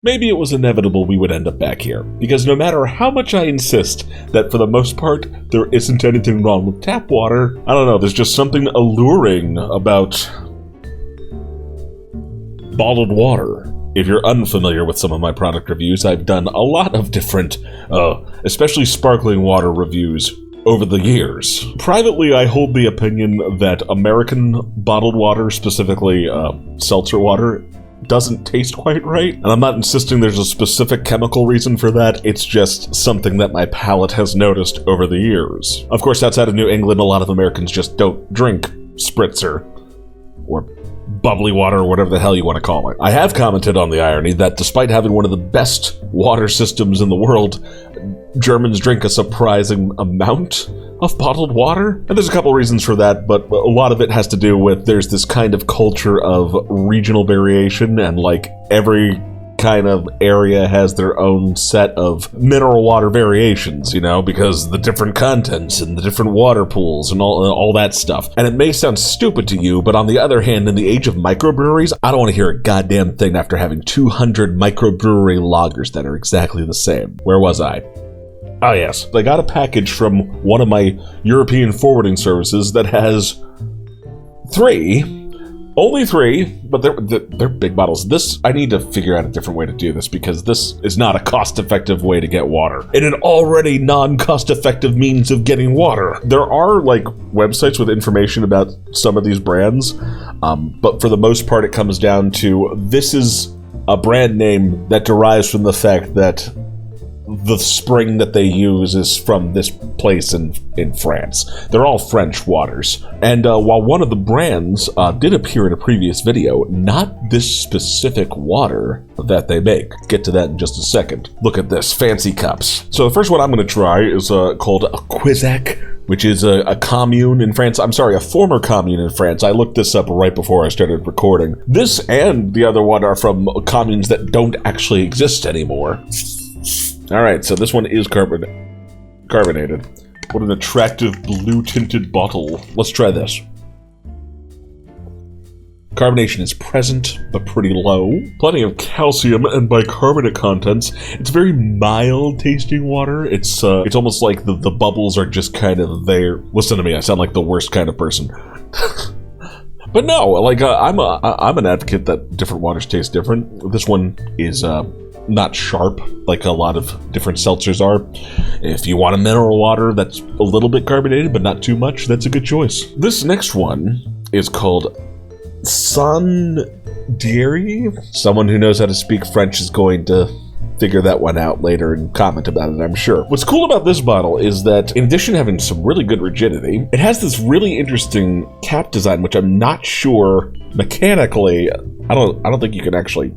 Maybe it was inevitable we would end up back here, because no matter how much I insist that for the most part there isn't anything wrong with tap water, I don't know, there's just something alluring about bottled water. If you're unfamiliar with some of my product reviews, I've done a lot of different, especially sparkling water reviews over the years. Privately, I hold the opinion that American bottled water, specifically seltzer water, doesn't taste quite right. And I'm not insisting there's a specific chemical reason for that, it's just something that my palate has noticed over the years. Of course, outside of New England, a lot of Americans just don't drink spritzer or bubbly water, or whatever the hell you want to call it. I have commented on the irony that despite having one of the best water systems in the world, Germans drink a surprising amount of bottled water. And there's a couple reasons for that, but a lot of it has to do with there's this kind of culture of regional variation, and like every kind of area has their own set of mineral water variations, you know, because the different contents and the different water pools and all that stuff. And it may sound stupid to you, but on the other hand, in the age of microbreweries, I don't want to hear a goddamn thing after having 200 microbrewery lagers that are exactly the same. Where was I? Oh yes, I got a package from one of my European forwarding services that has only three, but they're big bottles. This, I need to figure out a different way to do this, because this is not a cost-effective way to get water in an already non-cost-effective means of getting water. There are like websites with information about some of these brands, but for the most part it comes down to this is a brand name that derives from the fact that the spring that they use is from this place in France. They're all French waters. And while one of the brands did appear in a previous video, not this specific water that they make. Get to that in just a second. Look at this, fancy cups. So the first one I'm going to try is called a Quizac, which is a commune in France. I'm sorry, a former commune in France. I looked this up right before I started recording. This and the other one are from communes that don't actually exist anymore. All right, so this one is carbonated. What an attractive blue-tinted bottle. Let's try this. Carbonation is present, but pretty low. Plenty of calcium and bicarbonate contents. It's very mild-tasting water. It's almost like the bubbles are just kind of there. Listen to me, I sound like the worst kind of person. But no, like I'm an advocate that different waters taste different. This one is not sharp like a lot of different seltzers are. If you want a mineral water that's a little bit carbonated but not too much, that's a good choice. This next one is called Sandieri. Someone who knows how to speak French is going to figure that one out later and comment about it, I'm sure. What's cool about this bottle is that in addition to having some really good rigidity, it has this really interesting cap design, which I'm not sure mechanically. I don't think you can actually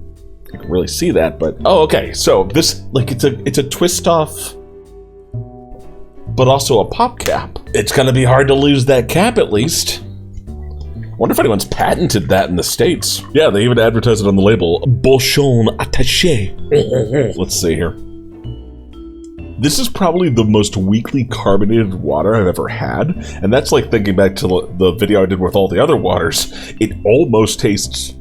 really see that, but oh, okay. So this, like, it's a twist off, but also a pop cap. It's gonna be hard to lose that cap, at least. I wonder if anyone's patented that in the States. Yeah, they even advertise it on the label. Bouchon attaché. Let's see here. This is probably the most weakly carbonated water I've ever had, and that's like thinking back to the video I did with all the other waters. It almost tastes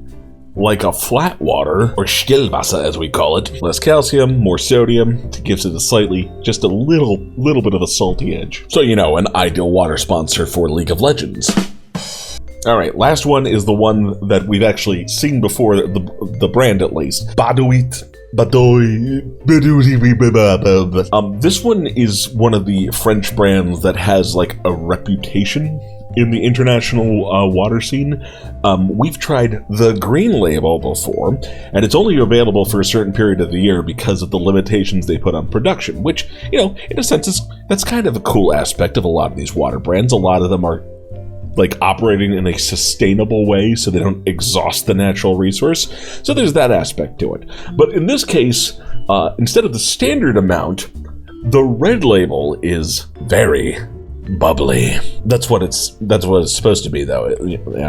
like a flat water, or Stillwasser as we call it. Less calcium, more sodium, it gives it just a little bit of a salty edge. So, you know, an ideal water sponsor for League of Legends. Alright, last one is the one that we've actually seen before, the brand at least. Badouit. This one is one of the French brands that has like a reputation in the international water scene. We've tried the green label before, and it's only available for a certain period of the year because of the limitations they put on production, which, you know, in a sense, that's kind of a cool aspect of a lot of these water brands. A lot of them are like operating in a sustainable way so they don't exhaust the natural resource. So there's that aspect to it. But in this case, instead of the standard amount, the red label is very, bubbly. That's what it's supposed to be, though.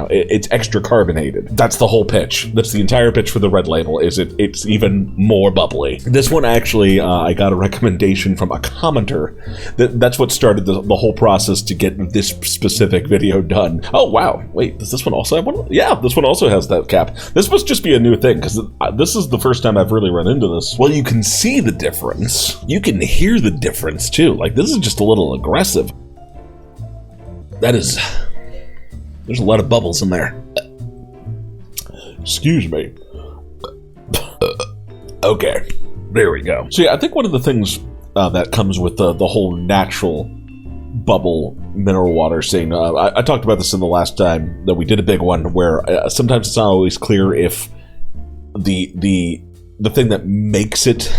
It's extra carbonated. That's the whole pitch. That's the entire pitch for the red label. It's even more bubbly. This one actually, I got a recommendation from a commenter. That's what started the whole process to get this specific video done. Oh wow! Wait, does this one also have one? Yeah, this one also has that cap. This must just be a new thing because this is the first time I've really run into this. Well, you can see the difference. You can hear the difference too. Like, this is just a little aggressive. There's a lot of bubbles in there. Excuse me. Okay, there we go. So yeah, I think one of the things that comes with the whole natural bubble mineral water scene, I talked about this in the last time that we did a big one, where sometimes it's not always clear if the thing that makes it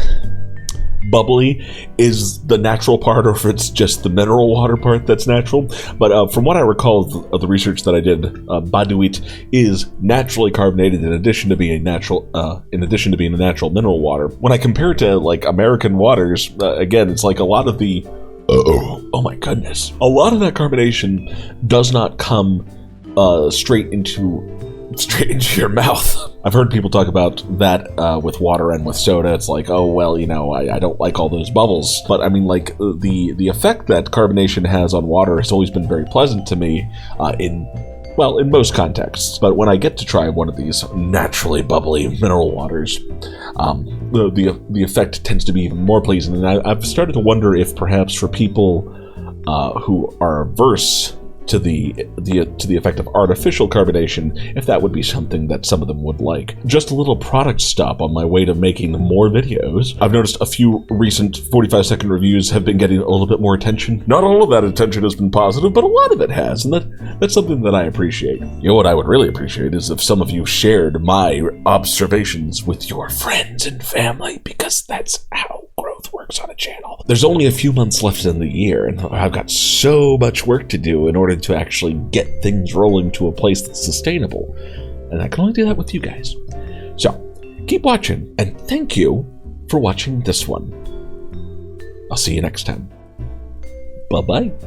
bubbly is the natural part, or if it's just the mineral water part that's natural. But from what I recall of the research that I did, Baduit is naturally carbonated in addition to being a natural mineral water. When I compare it to like American waters, again, it's like a lot of the oh my goodness, a lot of that carbonation does not come straight into your mouth. I've heard people talk about that with water and with soda. It's like, oh, well, I don't like all those bubbles. But I mean, like, the effect that carbonation has on water has always been very pleasant to me in most contexts. But when I get to try one of these naturally bubbly mineral waters, the effect tends to be even more pleasing. And I've started to wonder if perhaps for people who are averse to the effect of artificial carbonation, if that would be something that some of them would like. Just a little product stop on my way to making more videos. I've noticed a few recent 45-second reviews have been getting a little bit more attention. Not all of that attention has been positive, but a lot of it has, and that's something that I appreciate. You know what I would really appreciate is if some of you shared my observations with your friends and family, because that's how growth works on a channel. There's only a few months left in the year, and I've got so much work to do in order to actually get things rolling to a place that's sustainable. And I can only do that with you guys. So, keep watching, and thank you for watching this one. I'll see you next time. Bye-bye.